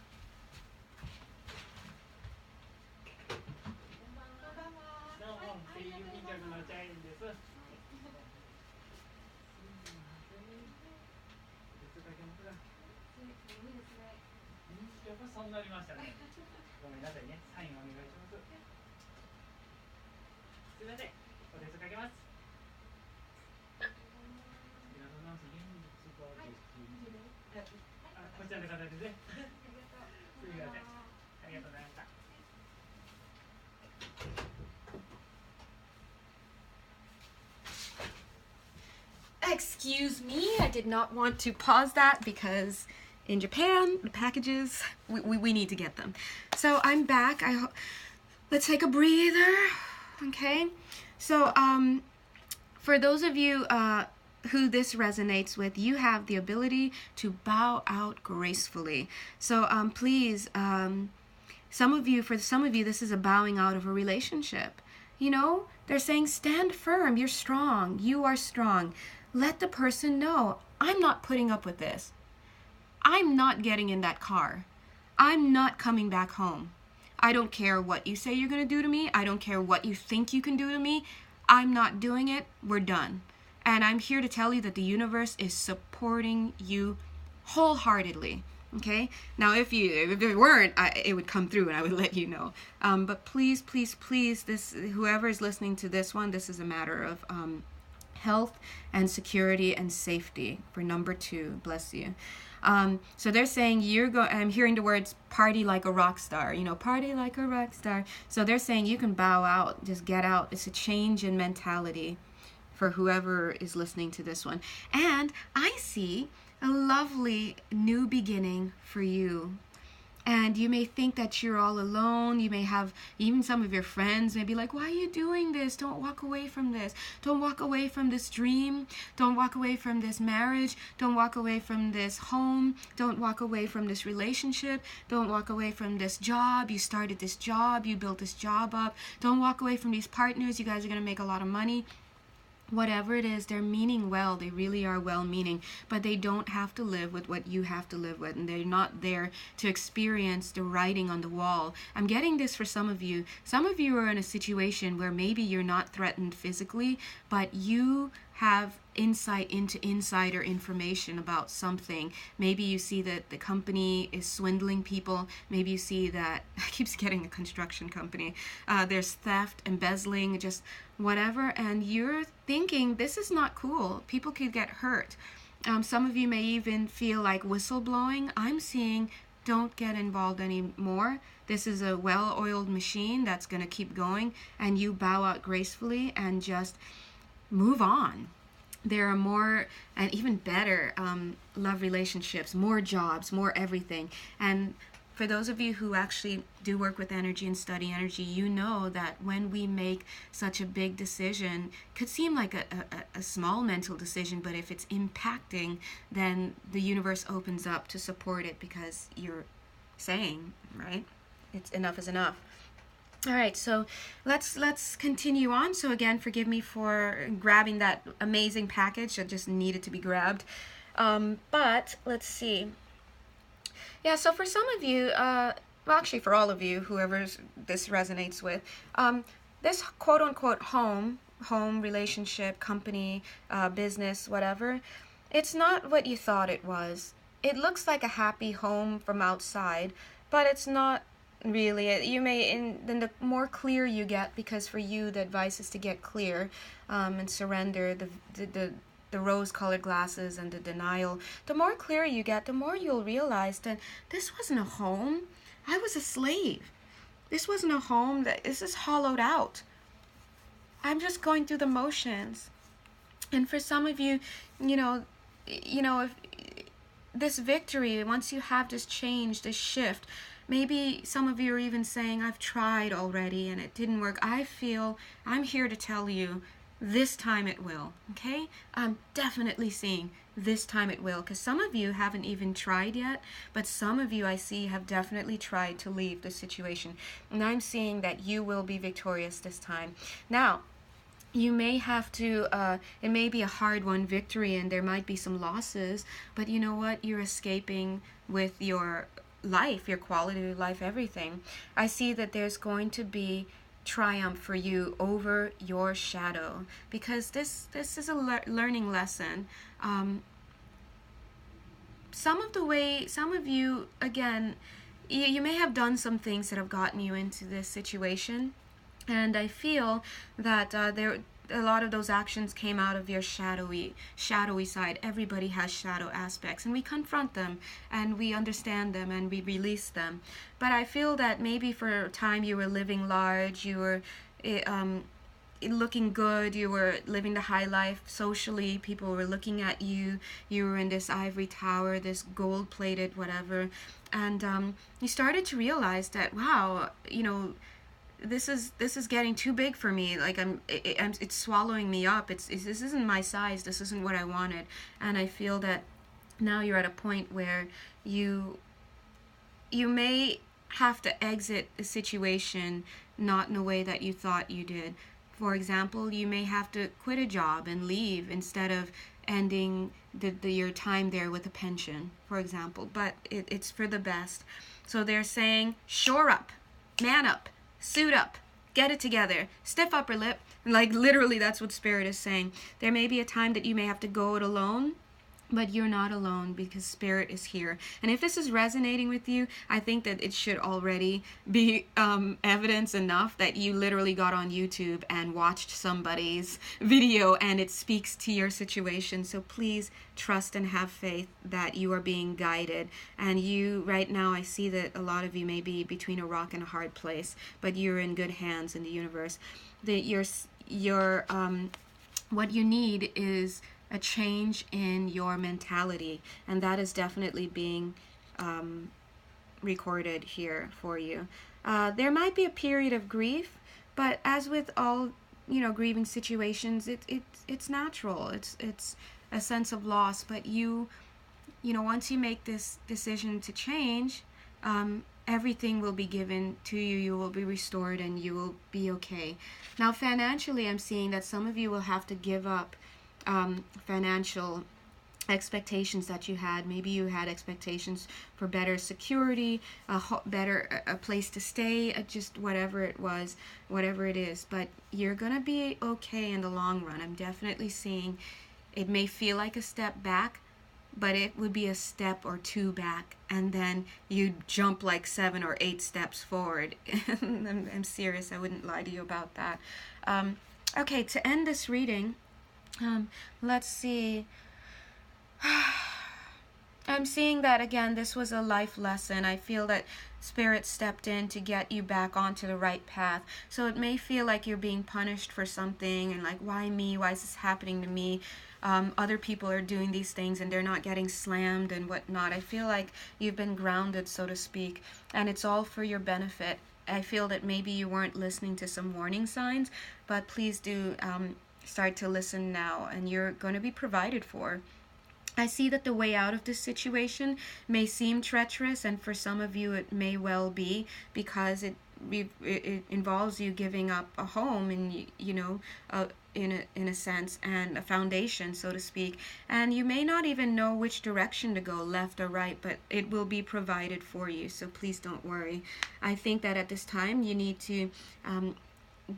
S1: Excuse me, I did not want to pause that because in Japan, the packages, we need to get them. So I'm back. Let's take a breather, okay? So for those of you who this resonates with, you have the ability to bow out gracefully. So please, for some of you, this is a bowing out of a relationship. You know, they're saying stand firm, you're strong, you are strong. Let the person know, I'm not putting up with this. I'm not getting in that car. I'm not coming back home. I don't care what you say you're going to do to me. I don't care what you think you can do to me. I'm not doing it. We're done. And I'm here to tell you that the universe is supporting you wholeheartedly. Okay? Now, if it weren't, it would come through and I would let you know. But please, please, please, whoever is listening to this one, this is a matter of health and security and safety for number 2. Bless you. So they're saying I'm hearing the words party like a rock star, party like a rock star. So they're saying you can bow out, just get out. It's a change in mentality for whoever is listening to this one. And I see a lovely new beginning for you. And you may think that you're all alone. You may have even some of your friends may be like, why are you doing this? Don't walk away from this. Don't walk away from this dream. Don't walk away from this marriage. Don't walk away from this home. Don't walk away from this relationship. Don't walk away from this job. You started this job. You built this job up. Don't walk away from these partners. You guys are going to make a lot of money. Whatever it is, they're meaning well. They really are well-meaning, but they don't have to live with what you have to live with, and they're not there to experience the writing on the wall. I'm getting this for some of you. Some of you are in a situation where maybe you're not threatened physically, but you have insight into insider information about something. Maybe you see that the company is swindling people. Maybe you see that, I keep getting a construction company, there's theft, embezzling, just whatever, and you're thinking, this is not cool. People could get hurt. Some of you may even feel like whistleblowing. I'm seeing, don't get involved anymore. This is a well-oiled machine that's going to keep going, and you bow out gracefully and just move on. There are more and even better love relationships, more jobs, more everything. And for those of you who actually do work with energy and study energy, you know that when we make such a big decision, it could seem like a small mental decision, but if it's impacting, then the universe opens up to support it because you're saying, right? It's enough is enough. All right, so let's continue on. So again, forgive me for grabbing that amazing package that just needed to be grabbed. But let's see. Yeah, so for some of you, well, actually for all of you, whoever this resonates with, this quote-unquote home relationship, company, business, whatever, it's not what you thought it was. It looks like a happy home from outside, but it's not really. You may, then the more clear you get, because for you the advice is to get clear and surrender the rose-colored glasses and the denial. The more clear you get, the more you'll realize that this wasn't a home. I was a slave. This wasn't a home. This is hollowed out. I'm just going through the motions. And for some of you, if this victory, once you have this change, this shift, maybe some of you are even saying, I've tried already and it didn't work. I'm here to tell you, this time it will, okay? I'm definitely seeing this time it will, because some of you haven't even tried yet, but some of you I see have definitely tried to leave the situation. And I'm seeing that you will be victorious this time. Now, you may have to, it may be a hard-won victory and there might be some losses, but you know what? You're escaping with your life, your quality of life, everything. I see that there's going to be triumph for you over your shadow, because this is a learning lesson. Some of you, again, you may have done some things that have gotten you into this situation, and I feel that a lot of those actions came out of your shadowy side. Everybody has shadow aspects, and we confront them and we understand them and we release them. But I feel that maybe for a time you were living large, you were looking good, you were living the high life socially, people were looking at you, you were in this ivory tower, this gold-plated whatever, and you started to realize that, wow, this is getting too big for me. Like it's swallowing me up. This isn't my size. This isn't what I wanted. And I feel that now you're at a point where you may have to exit the situation not in a way that you thought you did. For example, you may have to quit a job and leave instead of ending your time there with a pension, for example. But it's for the best. So they're saying, shore up, man up, suit up, get it together, stiff upper lip. Like literally that's what Spirit is saying. There may be a time that you may have to go it alone, but you're not alone because Spirit is here. And if this is resonating with you, I think that it should already be evidence enough that you literally got on YouTube and watched somebody's video and it speaks to your situation. So please trust and have faith that you are being guided. And you, right now, I see that a lot of you may be between a rock and a hard place, but you're in good hands in the universe. What you need is a change in your mentality, and that is definitely being recorded here for you. There might be a period of grief, but as with all grieving situations, it's natural. It's a sense of loss, but once you make this decision to change, everything will be given to you. You will be restored and you will be okay. Now financially, I'm seeing that some of you will have to give up financial expectations that you had. Maybe you had expectations for better security, a place to stay, just whatever it is. But you're gonna be okay in the long run. I'm definitely seeing it may feel like a step back, but it would be a step or two back, and then you jump like 7 or 8 steps forward. I'm serious. I wouldn't lie to you about that. Okay, to end this reading, let's see. I'm seeing that again, this was a life lesson. I feel that Spirit stepped in to get you back onto the right path. So it may feel like you're being punished for something and like, why me? Why is this happening to me? Other people are doing these things and they're not getting slammed and whatnot. I feel like you've been grounded, so to speak, and it's all for your benefit. I feel that maybe you weren't listening to some warning signs, but please do start to listen now, and you're going to be provided for. I see that the way out of this situation may seem treacherous, and for some of you it may well be, because it involves you giving up a home and in a sense, and a foundation, so to speak, and you may not even know which direction to go, left or right, but it will be provided for you, so please don't worry. I think that at this time you need to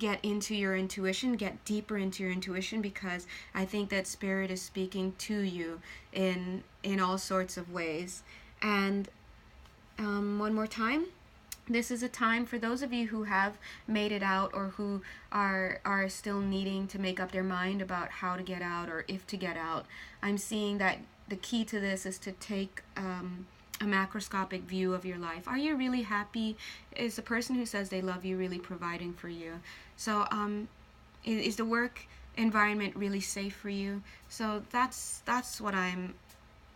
S1: get into your intuition, get deeper into your intuition, because I think that Spirit is speaking to you in all sorts of ways. And one more time, this is a time for those of you who have made it out, or who are still needing to make up their mind about how to get out or if to get out. I'm seeing that the key to this is to take a macroscopic view of your life. Are you really happy? Is the person who says they love you really providing for you? So is the work environment really safe for you? So that's what I'm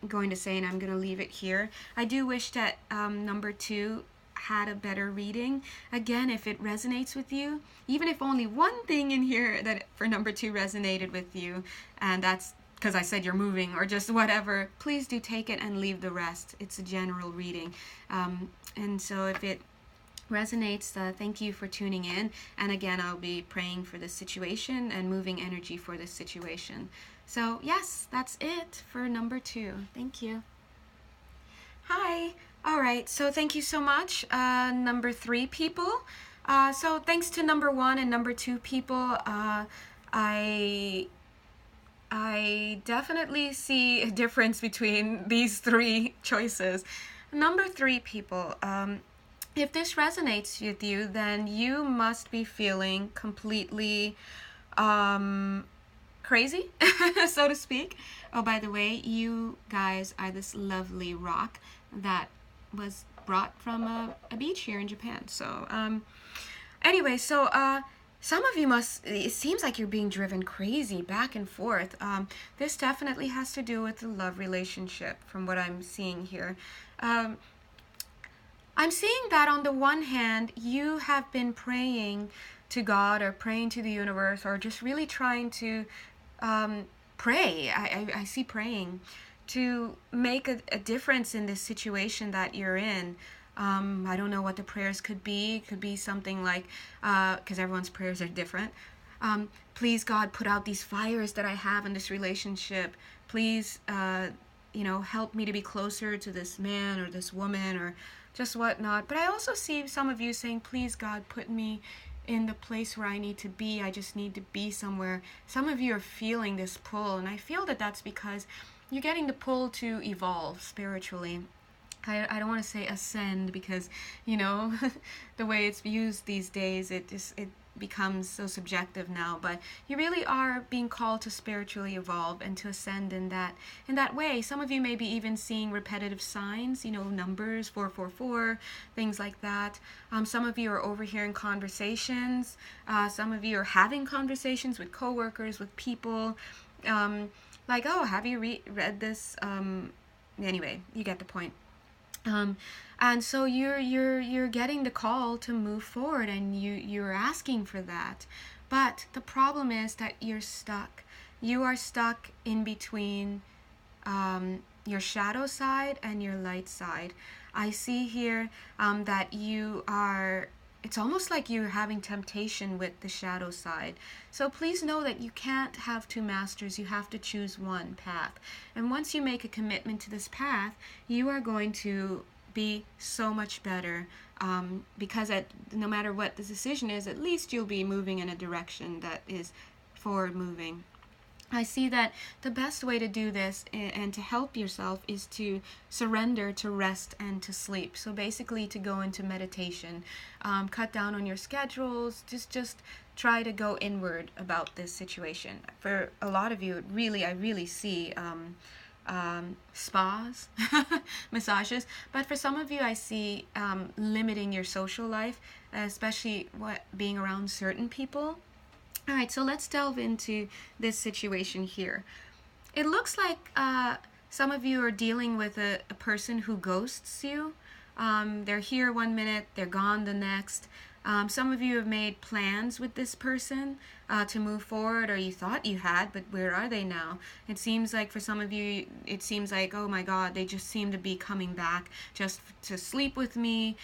S1: going to say, and I'm going to leave it here. I do wish that number 2 had a better reading. Again, if it resonates with you, even if only one thing in here that for number 2 resonated with you, and that's because I said you're moving or just whatever, please do take it and leave the rest. It's a general reading. And so if it resonates, thank you for tuning in. And again, I'll be praying for this situation and moving energy for this situation. So yes, that's it for number 2. Thank you. Hi. All right. So thank you so much, number 3 people. So thanks to number 1 and number 2 people. I definitely see a difference between these 3 choices. Number 3 people, if this resonates with you, then you must be feeling completely crazy, so to speak. Oh, by the way, you guys are this lovely rock that was brought from a beach here in Japan. So anyway, so some of you must, it seems like you're being driven crazy back and forth. This definitely has to do with the love relationship from what I'm seeing here. Um, I'm seeing that on the one hand, you have been praying to God or praying to the universe or just really trying to pray. I see praying to make a difference in this situation that you're in. I don't know what the prayers could be. It could be something like, because everyone's prayers are different. Please, God, put out these fires that I have in this relationship. Please, help me to be closer to this man or this woman or just whatnot. But I also see some of you saying, please, God, put me in the place where I need to be. I just need to be somewhere. Some of you are feeling this pull, and I feel that that's because you're getting the pull to evolve spiritually. I don't want to say ascend because, the way it's used these days, it becomes so subjective now, but you really are being called to spiritually evolve and to ascend in that way. Some of you may be even seeing repetitive signs, numbers 444, things like that. Some of you are overhearing conversations. Some of you are having conversations with coworkers, with people, like, oh, have you read this? Anyway, you get the point. And so you're getting the call to move forward, and you're asking for that. But the problem is that you're stuck. You are stuck in between your shadow side and your light side. I see here that you are, it's almost like you're having temptation with the shadow side. So please know that you can't have two masters. You have to choose one path. And once you make a commitment to this path, you are going to be so much better because no matter what the decision is, at least you'll be moving in a direction that is forward moving. I see that the best way to do this and to help yourself is to surrender to rest and to sleep. So basically to go into meditation, cut down on your schedules, just try to go inward about this situation. For a lot of you, I really see spas, massages, but for some of you I see limiting your social life, especially being around certain people. All right, so let's delve into this situation here. It looks like some of you are dealing with a person who ghosts you. They're here one minute, they're gone the next. Some of you have made plans with this person to move forward, or you thought you had, but where are they now? It seems like for some of you, it seems like, oh my God, they just seem to be coming back just to sleep with me.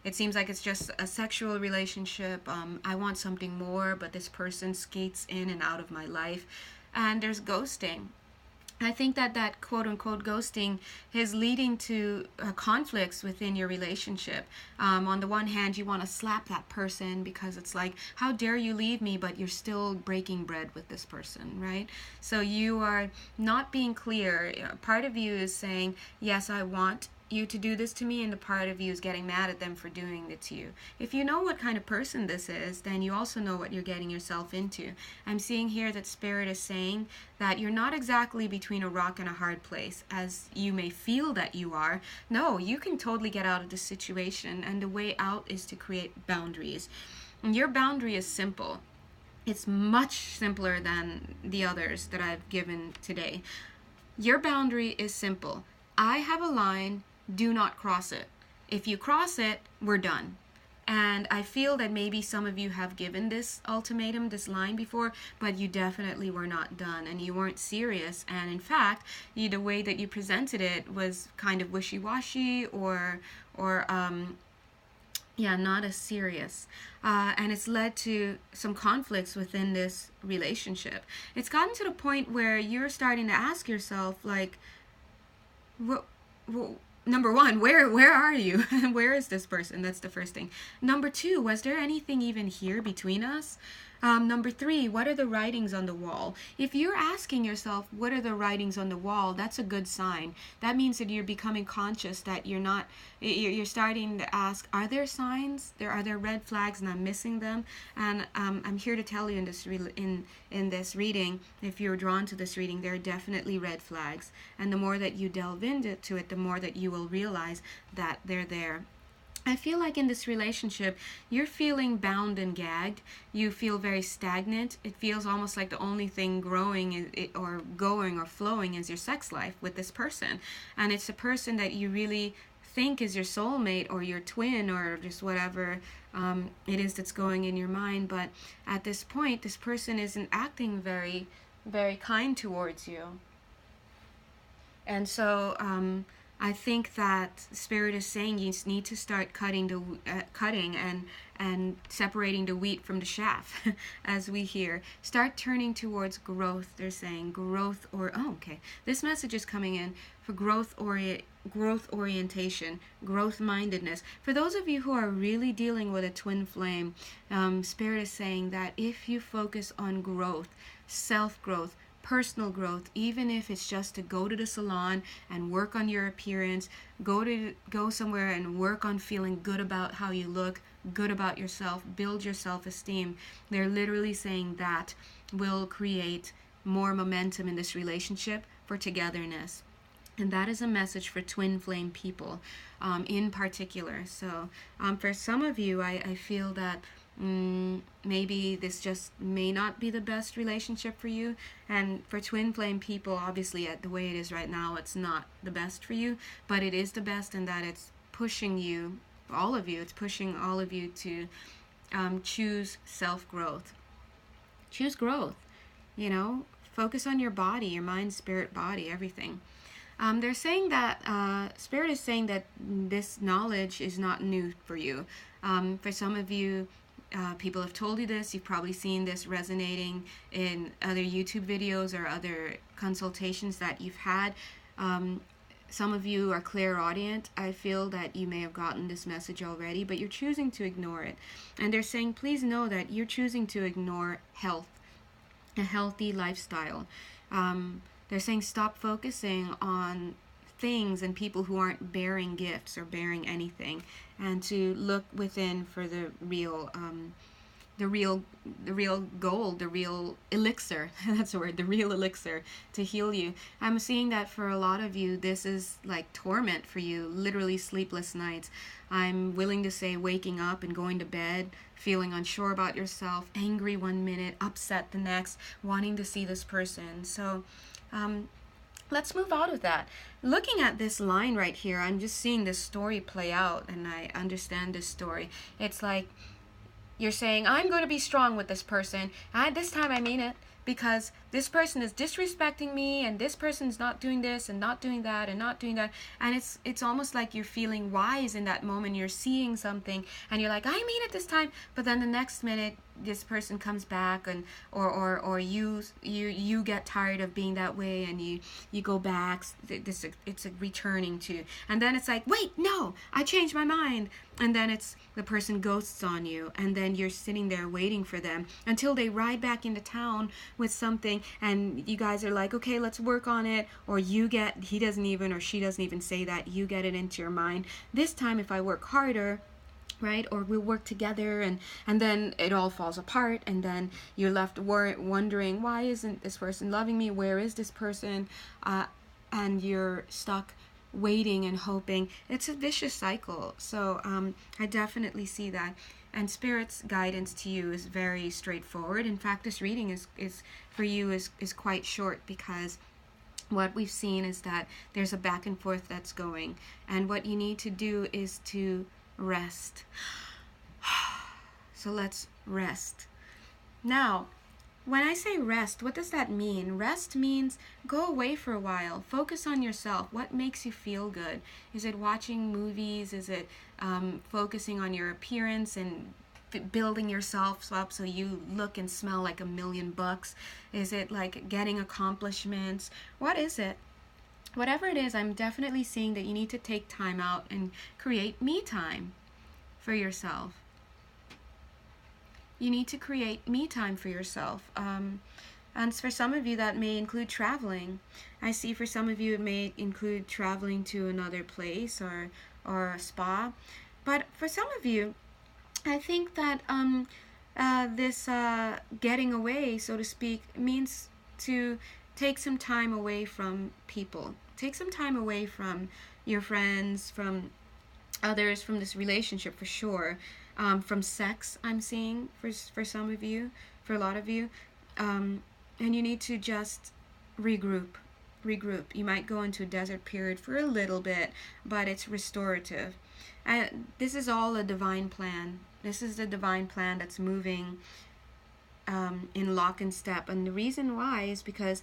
S1: It seems like it's just a sexual relationship. I want something more, but this person skates in and out of my life. And there's ghosting. I think that quote-unquote ghosting is leading to conflicts within your relationship. On the one hand, you want to slap that person because it's like, how dare you leave me, but you're still breaking bread with this person, right? So you are not being clear. Part of you is saying, yes, I want you to do this to me, and the part of you is getting mad at them for doing it to you. If you know what kind of person this is, then you also know what you're getting yourself into. I'm seeing here that Spirit is saying that you're not exactly between a rock and a hard place, as you may feel that you are. No, you can totally get out of this situation, and the way out is to create boundaries. And your boundary is simple. It's much simpler than the others that I've given today. Your boundary is simple. I have a line. Do not cross it. If you cross it, we're done. And I feel that maybe some of you have given this ultimatum, this line before, but you definitely were not done and you weren't serious. And in fact, the way that you presented it was kind of wishy-washy or not as serious. And it's led to some conflicts within this relationship. It's gotten to the point where you're starting to ask yourself, like, number one, where are you? Where is this person? That's the first thing. Number two, was there anything even here between us? Number three, what are the writings on the wall? If you're asking yourself, what are the writings on the wall, that's a good sign. That means that you're becoming conscious that you're starting to ask, are there signs? Are there red flags and I'm missing them? And I'm here to tell you in this reading, if you're drawn to this reading, there are definitely red flags. And the more that you delve into it, the more that you will realize that they're there. I feel like in this relationship, you're feeling bound and gagged. You feel very stagnant. It feels almost like the only thing growing or going or flowing is your sex life with this person. And it's a person that you really think is your soulmate or your twin or just whatever it is that's going in your mind. But at this point, this person isn't acting very, very kind towards you. And so I think that Spirit is saying you need to start cutting and separating the wheat from the chaff, as we hear. Start turning towards growth. They're saying growth, or this message is coming in for growth orientation, growth mindedness. For those of you who are really dealing with a twin flame, Spirit is saying that if you focus on growth, self growth, personal growth, even if it's just to go to the salon and work on your appearance, go somewhere and work on feeling good about how you look, good about yourself, build your self-esteem. They're literally saying that will create more momentum in this relationship for togetherness. And that is a message for twin flame people in particular. So for some of you, I feel that maybe this just may not be the best relationship for you. And for twin flame people, obviously the way it is right now, it's not the best for you, but it is the best in that it's pushing you, it's pushing all of you to choose self-growth. Choose growth, focus on your body, your mind, spirit, body, everything. They're saying that Spirit is saying that this knowledge is not new for you. For some of you, people have told you this. You've probably seen this resonating in other YouTube videos or other consultations that you've had. Some of you are clairaudient. I feel that you may have gotten this message already, but you're choosing to ignore it. And they're saying, please know that you're choosing to ignore health, a healthy lifestyle. They're saying stop focusing on things and people who aren't bearing gifts or bearing anything, and to look within for the real gold, the real elixir. That's the word, the real elixir to heal you. I'm seeing that for a lot of you, this is like torment for you, literally sleepless nights. I'm willing to say waking up and going to bed, feeling unsure about yourself, angry one minute, upset the next, wanting to see this person. So let's move out of that. Looking at this line right here, I'm just seeing this story play out, and I understand this story. It's like you're saying, I'm going to be strong with this person. This time I mean it, because this person is disrespecting me, and this person's not doing this and not doing that and not doing that. And it's almost like you're feeling wise in that moment. You're seeing something and you're like, I mean it this time. But then the next minute, this person comes back, and or you get tired of being that way, and you go back. It's a returning to, and then it's like, wait, no, I changed my mind. And then it's the person ghosts on you, and then you're sitting there waiting for them until they ride back into town with something, and you guys are like, okay, let's work on it. Or he doesn't even, or she doesn't even say that, you get it into your mind, this time if I work harder, right, or we'll work together, and then it all falls apart, and then you're left wondering, why isn't this person loving me? Where is this person? And you're stuck waiting and hoping. It's a vicious cycle. So I definitely see that. And Spirit's guidance to you is very straightforward. In fact, this reading is for you is quite short, because what we've seen is that there's a back and forth that's going, and what you need to do is to rest. So let's rest. Now, when I say rest, what does that mean? Rest means go away for a while. Focus on yourself. What makes you feel good? Is it watching movies? Is it focusing on your appearance and building yourself up so you look and smell like $1,000,000? Is it like getting accomplishments? What is it? Whatever it is, I'm definitely seeing that you need to take time out and create me time for yourself. You need to create me time for yourself. And for some of you, that may include traveling. I see for some of you, it may include traveling to another place or a spa. But for some of you, I think that this getting away, so to speak, means to take some time away from people. Take some time away from your friends, from others, from this relationship for sure, from sex I'm seeing for some of you, for a lot of you, and you need to just regroup. You might go into a desert period for a little bit, but it's restorative. And this is all a divine plan. This is the divine plan that's moving in lock and step. And the reason why is because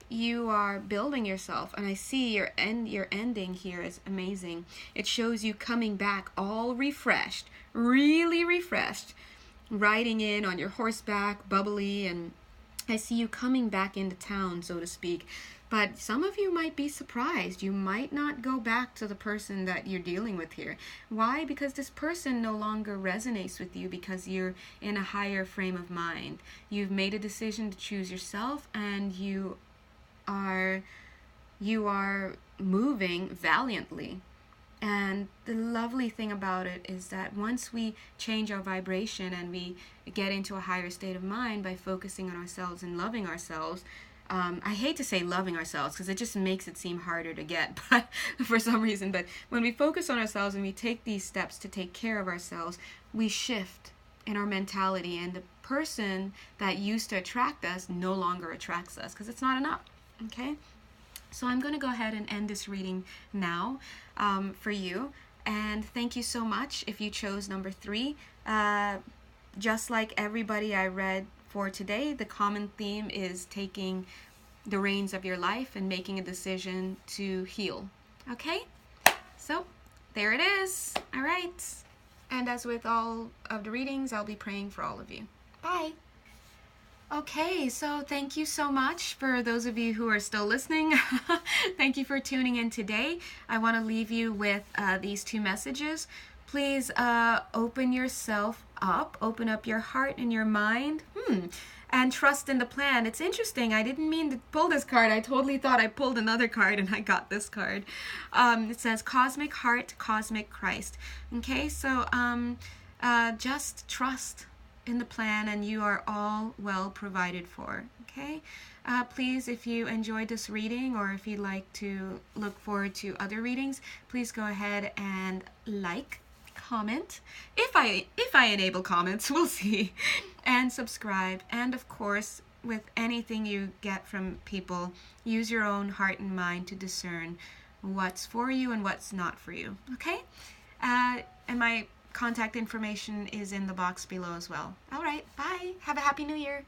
S1: you are building yourself, and I see your ending here is amazing. It shows you coming back all refreshed, really refreshed, riding in on your horseback, bubbly, and I see you coming back into town, so to speak. But some of you might be surprised. You might not go back to the person that you're dealing with here. Why? Because this person no longer resonates with you because you're in a higher frame of mind. You've made a decision to choose yourself, and you are moving valiantly. And the lovely thing about it is that once we change our vibration and we get into a higher state of mind by focusing on ourselves and loving ourselves, I hate to say loving ourselves because it just makes it seem harder to get, but for some reason. But when we focus on ourselves and we take these steps to take care of ourselves, we shift in our mentality, and the person that used to attract us no longer attracts us because it's not enough. Okay? So I'm going to go ahead and end this reading now for you. And thank you so much if you chose number 3. Just like everybody I read for today, the common theme is taking the reins of your life and making a decision to heal. Okay? So there it is. All right. And as with all of the readings, I'll be praying for all of you. Bye. Okay, so thank you so much for those of you who are still listening. Thank you for tuning in today. I want to leave you with these 2 messages. Please open yourself up, open up your heart and your mind, and trust in the plan. It's interesting. I didn't mean to pull this card. I totally thought I pulled another card and I got this card. It says Cosmic Heart, Cosmic Christ. Okay, so just trust in the plan, and you are all well provided for. Okay, please, if you enjoyed this reading, or if you'd like to look forward to other readings, please go ahead and comment, if I enable comments, we'll see, and subscribe. And of course, with anything you get from people, use your own heart and mind to discern what's for you and what's not for you. Okay, and my contact information is in the box below as well. All right, bye. Have a happy new year.